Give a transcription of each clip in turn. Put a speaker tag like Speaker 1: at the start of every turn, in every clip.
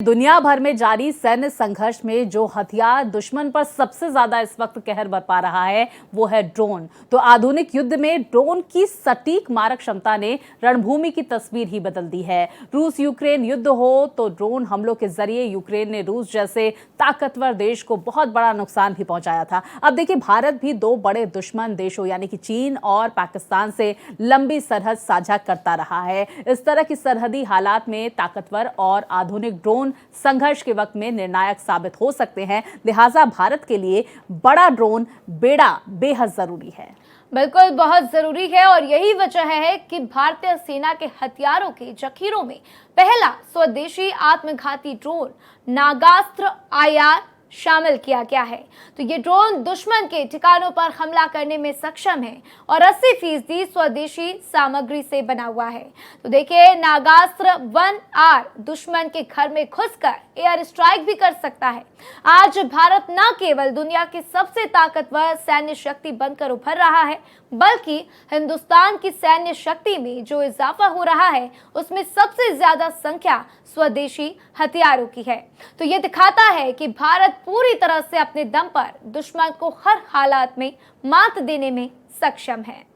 Speaker 1: दुनिया भर में जारी सैन्य संघर्ष में जो हथियार दुश्मन पर सबसे ज्यादा इस वक्त कहर बरपा रहा है वो है ड्रोन। तो आधुनिक युद्ध में ड्रोन की सटीक मारक क्षमता ने रणभूमि की तस्वीर ही बदल दी है। रूस यूक्रेन युद्ध हो तो ड्रोन हमलों के जरिए यूक्रेन ने रूस जैसे ताकतवर देश को बहुत बड़ा नुकसान भी पहुंचाया था। अब देखिए, भारत भी दो बड़े दुश्मन देशों यानी कि चीन और पाकिस्तान से लंबी सरहद साझा करता रहा है। इस तरह की सरहदी हालात में ताकतवर और आधुनिक ड्रोन संघर्ष के वक्त में निर्णायक साबित हो सकते हैं। लिहाजा भारत के लिए बड़ा ड्रोन बेड़ा बेहद जरूरी है।
Speaker 2: बिल्कुल, बहुत जरूरी है और यही वजह है कि भारतीय सेना के हथियारों के जखीरों में पहला स्वदेशी आत्मघाती ड्रोन नागास्त्र IR शामिल किया गया है। तो ये ड्रोन दुश्मन के ठिकानों पर हमला करने में सक्षम है और 80% स्वदेशी सामग्री से बना हुआ है। तो देखिए, नागास्त्र 1R दुश्मन के घर में घुसकर एयर स्ट्राइक भी कर सकता है। आज भारत न केवल दुनिया की सबसे ताकतवर सैन्य शक्ति बनकर उभर रहा है, बल्कि हिंदुस्तान की सैन्य शक्ति में जो इजाफा हो रहा है उसमें सबसे ज्यादा संख्या स्वदेशी हथियारों की है। तो ये दिखाता है कि भारत पूरी तरह से अपने दम पर दुश्मन को हर हालात में मात देने में सक्षम है।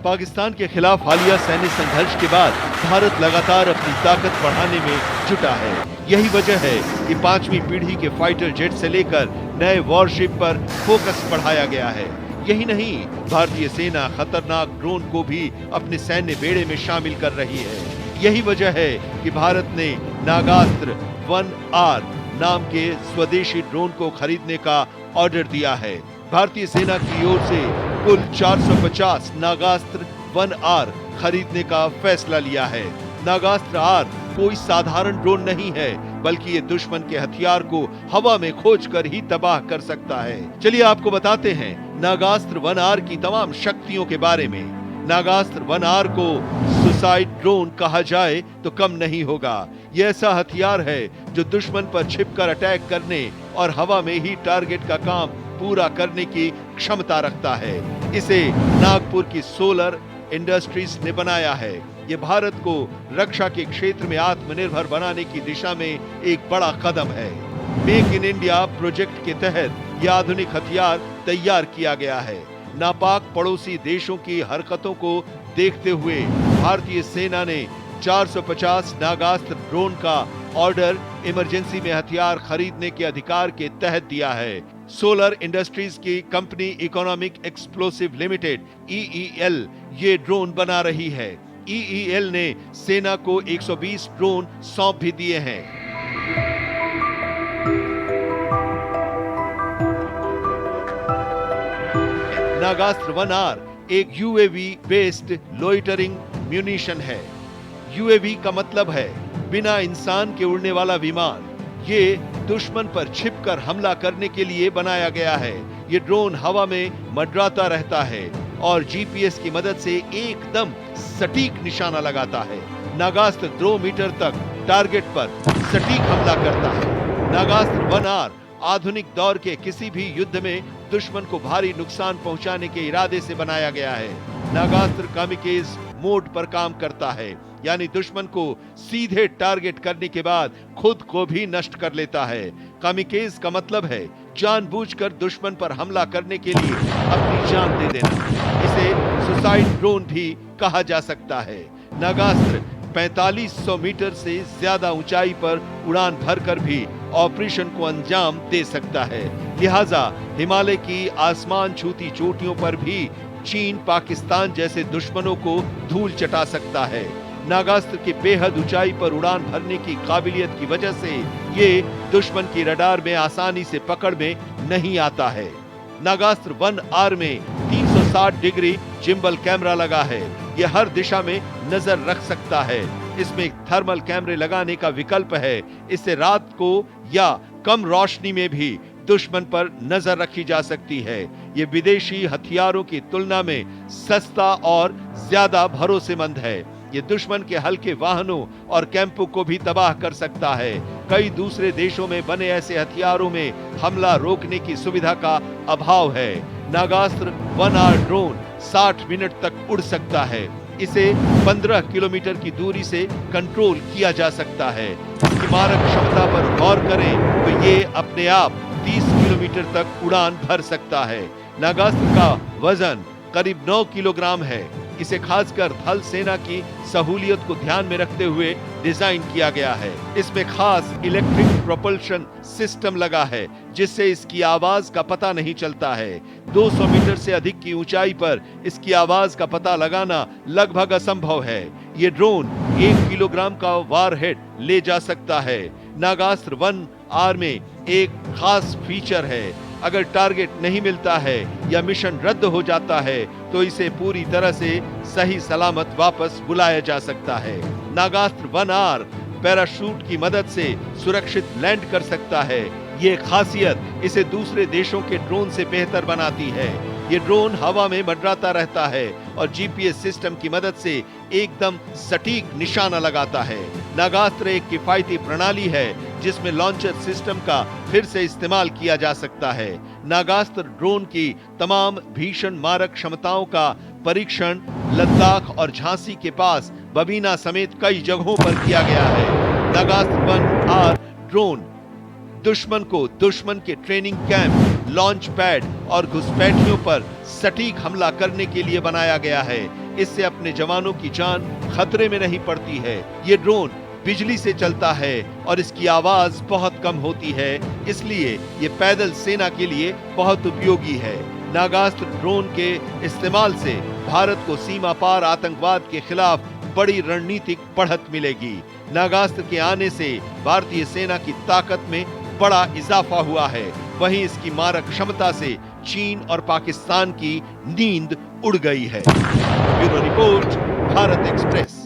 Speaker 3: पाकिस्तान के खिलाफ हालिया सैन्य संघर्ष के बाद भारत लगातार अपनी ताकत बढ़ाने में जुटा है। यही वजह है कि 5वीं पीढ़ी के फाइटर जेट से लेकर नए वॉरशिप पर फोकस बढ़ाया गया है। यही नहीं, भारतीय सेना खतरनाक ड्रोन को भी अपने सैन्य बेड़े में शामिल कर रही है। यही वजह है कि भारत ने नागास्त्र 1R नाम के स्वदेशी ड्रोन को खरीदने का ऑर्डर दिया है। भारतीय सेना की ओर से कुल 450 नागास्त्र 1R खरीदने का फैसला लिया है। नागास्त्र R कोई साधारण ड्रोन नहीं है, बल्कि ये दुश्मन के हथियार को हवा में खोजकर ही तबाह कर सकता है। चलिए आपको बताते हैं नागास्त्र 1R की तमाम शक्तियों के बारे में। नागास्त्र 1R को सुसाइड ड्रोन कहा जाए तो कम नहीं होगा। यह ऐसा हथियार है जो दुश्मन पर छिपकर अटैक करने और हवा में ही टारगेट का काम पूरा करने की क्षमता रखता है। इसे नागपुर की सोलर इंडस्ट्रीज ने बनाया है। ये भारत को रक्षा के क्षेत्र में आत्मनिर्भर बनाने की दिशा में एक बड़ा कदम है। मेक इन इंडिया प्रोजेक्ट के तहत यह आधुनिक हथियार तैयार किया गया है। नापाक पड़ोसी देशों की हरकतों को देखते हुए भारतीय सेना ने 450 नागास्त्र ड्रोन का ऑर्डर इमरजेंसी में हथियार खरीदने के अधिकार के तहत दिया है। सोलर इंडस्ट्रीज की company economic explosive limited EEL ये ड्रोन बना रही है। EEL ने सेना को 120 ड्रोन सौंप भी दिए हैं। नागास्त्र 1R एक UAV बेस्ड लोइटरिंग म्यूनिशन है। UAV का मतलब है बिना इंसान के उड़ने वाला विमान। ये दुश्मन पर छिपकर हमला करने के लिए बनाया गया है। ये ड्रोन हवा में मंडराता रहता है और GPS की मदद से एकदम सटीक निशाना लगाता है। नागास्त्र 2 मीटर तक टारगेट पर सटीक हमला करता है। नागास्त्र 1R आधुनिक दौर के किसी भी युद्ध में दुश्मन को भारी नुकसान पहुंचाने के इरादे से बनाया गया है। नागास्त्र कामिकेज मोड पर काम करता है, यानी दुश्मन को सीधे टारगेट करने के बाद खुद को भी नष्ट कर लेता है। कामिकेज का मतलब है जानबूझकर दुश्मन पर हमला करने के लिए अपनी जान दे देना। इसे सुसाइड ड्रोन भी कहा जा सकता है। नागास्त्र 4500 मीटर से ज्यादा ऊंचाई पर उड़ान भरकर भी ऑपरेशन को अंजाम दे सकता है। लिहाजा हिमालय की आसमान छूती चोटियों पर भी चीन, पाकिस्तान जैसे दुश्मनों को धूल चटा सकता है। नागास्त्र की बेहद ऊंचाई पर उड़ान भरने की काबिलियत की वजह से ये दुश्मन की रडार में आसानी से पकड़ में नहीं आता है। नागास्त्र 1R में 360 डिग्री जिम्बल कैमरा लगा है। यह हर दिशा में नजर रख सकता है। इसमें थर्मल कैमरे लगाने का विकल्प है। इससे रात को या कम रोशनी में भी दुश्मन पर नजर रखी जा सकती है। ये विदेशी हथियारों की तुलना में सस्ता और ज्यादा भरोसेमंद है। ये दुश्मन के हल्के वाहनों और कैंपों को भी तबाह कर सकता है। कई दूसरे देशों में बने ऐसे हथियारों में हमला रोकने की सुविधा का अभाव है। नागास्त्र 1R ड्रोन 60 मिनट तक उड़ सकता है। इसे 15 किलोमीटर की दूरी से कंट्रोल किया जा सकता है। इसकी मारक क्षमता पर गौर करें तो ये अपने आप 30 किलोमीटर तक उड़ान भर सकता है। नागास्त्र का वजन करीब 9 किलोग्राम है। इसे खासकर थल सेना की सहूलियत को ध्यान में रखते हुए डिजाइन किया गया है। इसमें खास इलेक्ट्रिक प्रोपल्शन सिस्टम लगा है, जिससे इसकी आवाज का पता नहीं चलता है। 200 मीटर से अधिक की ऊंचाई पर इसकी आवाज का पता लगाना लगभग असंभव है। ये ड्रोन 1 किलोग्राम का वारहेड ले जा सकता है। नागास्त्र 1R में एक खास फीचर है, अगर टारगेट नहीं मिलता है या मिशन रद्द हो जाता है तो इसे पूरी तरह से सही सलामत वापस बुलाया जा सकता है। नागास्त्र 1R पैराशूट की मदद से सुरक्षित लैंड कर सकता है। ये खासियत इसे दूसरे देशों के ड्रोन से बेहतर बनाती है। ये ड्रोन हवा में मंडराता रहता है और जीपीएस सिस्टम की मदद से एकदम सटीक निशाना लगाता है। नागास्त्र एक किफायती प्रणाली है जिसमें लॉन्चर सिस्टम का फिर से इस्तेमाल किया जा सकता है। नागास्त्र ड्रोन की तमाम भीषण मारक क्षमताओं का परीक्षण लद्दाख और झांसी के पास बबीना समेत कई जगहों पर किया गया है। नागास्त्र 1R ड्रोन दुश्मन के ट्रेनिंग कैंप, लॉन्च पैड और घुसपैठियों पर सटीक हमला करने के लिए बनाया गया है। इससे अपने जवानों की जान खतरे में नहीं पड़ती है। ये ड्रोन बिजली से चलता है और इसकी आवाज बहुत कम होती है, इसलिए ये पैदल सेना के लिए बहुत उपयोगी है। नागास्त्र ड्रोन के इस्तेमाल से भारत को सीमा पार आतंकवाद के खिलाफ बड़ी रणनीतिक बढ़त मिलेगी। नागास्त्र के आने से भारतीय सेना की ताकत में बड़ा इजाफा हुआ है। वहीं इसकी मारक क्षमता से चीन और पाकिस्तान की नींद उड़ गई है। Bureau report, Bharat express.